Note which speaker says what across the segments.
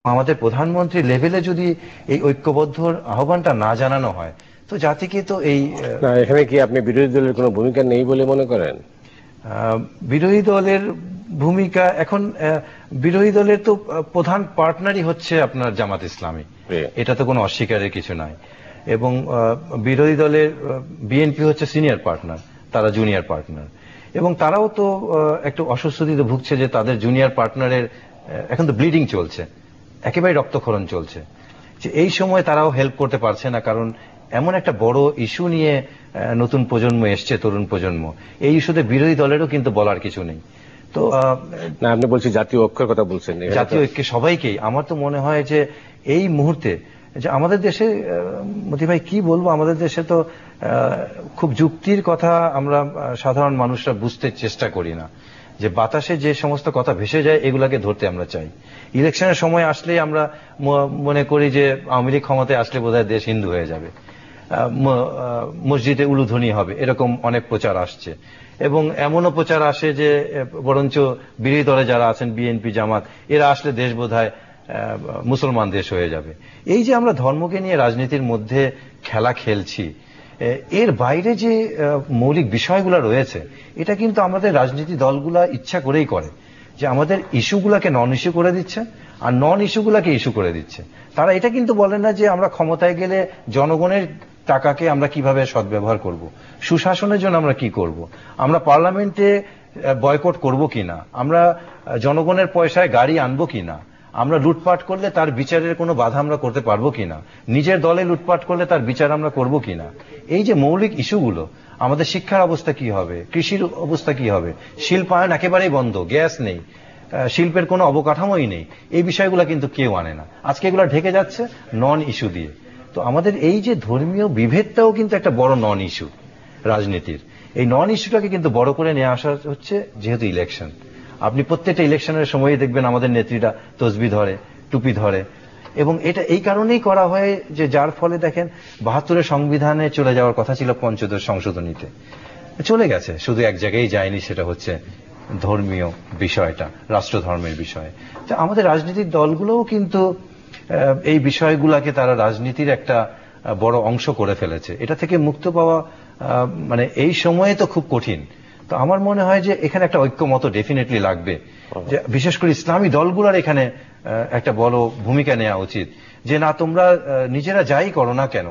Speaker 1: আমাদের প্রধানমন্ত্রী লেভেলে যদি এই ঐক্যবদ্ধ আহ্বানটা না জানানো হয় তো জাতিকে তো এই
Speaker 2: না, এখানে কি আপনি বিরোধী দলের কোনো ভূমিকা নেই বলে মনে করেন?
Speaker 1: বিরোধী দলের ভূমিকা এখন বিরোধী দলের তো প্রধান পার্টনারই হচ্ছে আপনার জামাত ইসলামী, এটা তো কোনো অস্বীকারের কিছু নাই। এবং বিরোধী দলের বিএনপি হচ্ছে সিনিয়র পার্টনার, তারা জুনিয়র পার্টনার, এবং তারাও তো একটু অস্বস্তিতে ভুগছে যে তাদের জুনিয়র পার্টনারের এখন তো ব্লিডিং চলছে, একেবারে রক্তক্ষরণ চলছে, যে এই সময় তারাও হেল্প করতে পারছে না, কারণ এমন একটা বড় ইস্যু নিয়ে নতুন প্রজন্ম এসছে, তরুণ প্রজন্ম, এই ইস্যুতে বিরোধী দলেরও কিন্তু বলার কিছু নেই। তো
Speaker 2: না, আপনি বলছি জাতীয় ঐক্যের কথা বলছেন,
Speaker 1: জাতীয় ঐক্যে সবাইকেই আমার তো মনে হয় যে এই মুহূর্তে যে আমাদের দেশে, মতি ভাই কি বলবো, আমাদের দেশে তো খুব যুক্তির কথা আমরা সাধারণ মানুষরা বুঝতে চেষ্টা করি না, যে বাতাসে যে সমস্ত কথা ভেসে যায় এগুলাকে ধরতে আমরা চাই। ইলেকশনের সময় আসলেই আমরা মনে করি যে আওয়ামী লীগ ক্ষমতায় আসলে বোধহয় দেশ হিন্দু হয়ে যাবে, মসজিদে উলুধ্বনি হবে, এরকম অনেক প্রচার আসছে। এবং এমনও প্রচার আসে যে বরঞ্চ বিরোধী দলে যারা আছেন, বিএনপি, জামাত, এরা আসলে দেশ বোধহয় মুসলমান দেশ হয়ে যাবে। এই যে আমরা ধর্মকে নিয়ে রাজনীতির মধ্যে খেলা খেলছি, এর বাইরে যে মৌলিক বিষয়গুলো রয়েছে, এটা কিন্তু আমাদের রাজনীতি দলগুলা ইচ্ছা করেই করে, যে আমাদের ইস্যুগুলাকে নন ইস্যু করে দিচ্ছে আর নন ইস্যুগুলাকে ইস্যু করে দিচ্ছে। তারা এটা কিন্তু বলে না যে আমরা ক্ষমতায় গেলে জনগণের টাকাকে আমরা কিভাবে সদ্ব্যবহার করব, সুশাসনের জন্য আমরা কি করব, আমরা পার্লামেন্টে বয়কট করব কিনা, আমরা জনগণের পয়সায় গাড়ি আনবো কিনা, আমরা লুটপাট করলে তার বিচারের কোনো বাধা আমরা করতে পারবো কিনা, নিজের দলে লুটপাট করলে তার বিচার আমরা করব কিনা, এই যে মৌলিক ইস্যুগুলো, আমাদের শিক্ষার অবস্থা কি হবে, কৃষির অবস্থা কি হবে, শিল্পায়ন একেবারেই বন্ধ, গ্যাস নেই, শিল্পের কোনো অবকাঠামোই নেই, এই বিষয়গুলো কিন্তু কেউ আনে না। আজকে এগুলো ঢেকে যাচ্ছে নন ইস্যু দিয়ে। তো আমাদের এই যে ধর্মীয় বিভেদটাও কিন্তু একটা বড় নন ইস্যু রাজনীতির। এই নন ইস্যুটাকে কিন্তু বড় করে নিয়ে আসা হচ্ছে, যেহেতু ইলেকশন, আপনি প্রত্যেকটা ইলেকশনের সময় দেখবেন আমাদের নেত্রীরা তসবি ধরে, টুপি ধরে, এবং এটা এই কারণেই করা হয় যে যার ফলে দেখেন ৭২-এর সংবিধানে চলে যাওয়ার কথা ছিল পঞ্চদশ সংশোধনীতে, চলে গেছে, শুধু এক জায়গায় যায়নি, সেটা হচ্ছে ধর্মীয় বিষয়টা, রাষ্ট্রধর্মের বিষয়। তো আমাদের রাজনীতির দলগুলোও কিন্তু এই বিষয়গুলোকে তারা রাজনীতির একটা বড় অংশ করে ফেলেছে। এটা থেকে মুক্ত পাওয়া মানে এই সময়ে তো খুব কঠিন। তো আমার মনে হয় যে এখানে একটা ঐক্যমত ডেফিনেটলি লাগবে, যে বিশেষ করে ইসলামী দলগুলোর এখানে একটা বড় ভূমিকা নেওয়া উচিত, যে না, তোমরা নিজেরা যাই করো না কেন,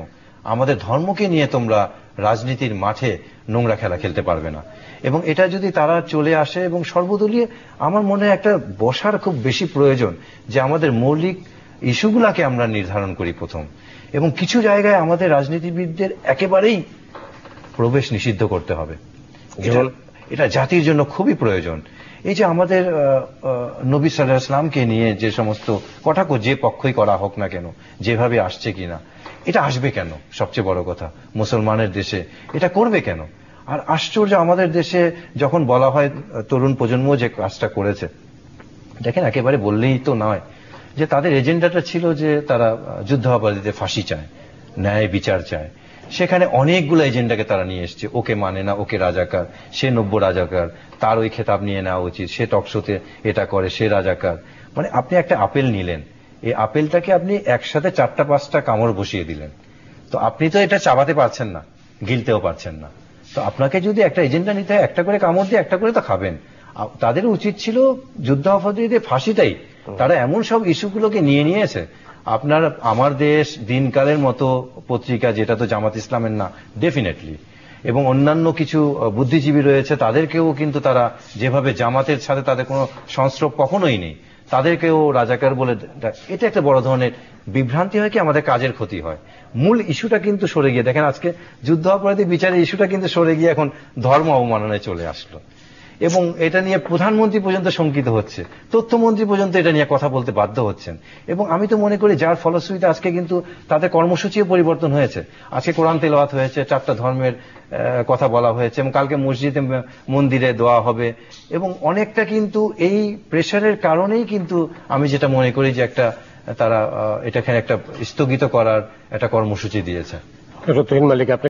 Speaker 1: আমাদের ধর্মকে নিয়ে তোমরা রাজনীতির মাঠে নোংরা খেলা খেলতে পারবে না। এবং এটা যদি তারা চলে আসে এবং সর্বদলীয়, আমার মনে হয় একটা বসার খুব বেশি প্রয়োজন, যে আমাদের মৌলিক ইস্যুগুলাকে আমরা নির্ধারণ করি প্রথম, এবং কিছু জায়গায় আমাদের রাজনীতিবিদদের একেবারেই প্রবেশ নিষিদ্ধ করতে হবে, এটা জাতির জন্য খুবই প্রয়োজন। এই যে আমাদের নবী সাল্লাল্লাহু আলাইহি ওয়াসাল্লামকে নিয়ে যে সমস্ত কটাক্ষ, যে পক্ষই করা হোক না কেন, যেভাবে আসছে কিনা, এটা আসবে কেন, সবচেয়ে বড় কথা মুসলমানের দেশে এটা করবে কেন? আর আশ্চর্য, আমাদের দেশে যখন বলা হয় তরুণ প্রজন্ম যে কাজটা করেছে, দেখেন একেবারে বললেই তো নয়, যে তাদের এজেন্ডাটা ছিল যে তারা যুদ্ধাপরাধীদের ফাঁসি চায়, ন্যায় বিচার চায়। সেখানে অনেকগুলো এজেন্ডাকে তারা নিয়ে এসছে, ওকে মানে না, ওকে রাজাকার, সে নব্য রাজাকার, তার ওই খেতাব নিয়ে নেওয়া উচিত, সে টকশোতে এটা করে, সে রাজাকার। মানে আপনি একটা আপেল নিলেন, এই আপেলটাকে আপনি একসাথে 4-5টা কামড় বসিয়ে দিলেন, তো আপনি তো এটা চাবাতে পারছেন না, গিলতেও পারছেন না। তো আপনাকে যদি একটা এজেন্ডা নিতে হয়, একটা করে কামড় দিয়ে একটা করে তো খাবেন। তাদের উচিত ছিল যুদ্ধাপরাধীদের ফাঁসিটাই, তারা এমন সব ইস্যুগুলোকে নিয়ে নিয়েছে। আপনার আমার দেশ, দিনকালের মতো পত্রিকা, যেটা তো জামাত ইসলামের না ডেফিনেটলি, এবং অন্যান্য কিছু বুদ্ধিজীবী রয়েছে, তাদেরকেও কিন্তু তারা যেভাবে জামাতের সাথে তাদের কোনো সংস্রব কখনোই নেই, তাদেরকেও রাজাকার বলে, এটা একটা বড় ধরনের বিভ্রান্তি হয়, কি আমাদের কাজের ক্ষতি হয়। মূল ইস্যুটা কিন্তু সরে গিয়ে দেখেন আজকে যুদ্ধ অপরাধী বিচারের ইস্যুটা কিন্তু সরে গিয়ে এখন ধর্ম অবমাননায় চলে আসলো, এবং এটা নিয়ে প্রধানমন্ত্রী পর্যন্ত শঙ্কিত হচ্ছে, তথ্যমন্ত্রী পর্যন্ত এটা নিয়ে কথা বলতে বাধ্য হচ্ছেন। এবং আমি তো মনে করি যার ফলশ্রুতিতে আজকে কিন্তু তাদের কর্মসূচিও পরিবর্তন হয়েছে। আজকে কোরআন তেলাওয়াত হয়েছে, 4টা ধর্মের কথা বলা হয়েছে, এবং কালকে মসজিদে মন্দিরে দোয়া হবে, এবং অনেকটা কিন্তু এই প্রেশারের কারণেই কিন্তু আমি যেটা মনে করি যে একটা তারা এটাখানে একটা স্থগিত করার একটা কর্মসূচি দিয়েছে।
Speaker 2: তুহিন মালিক, আপনি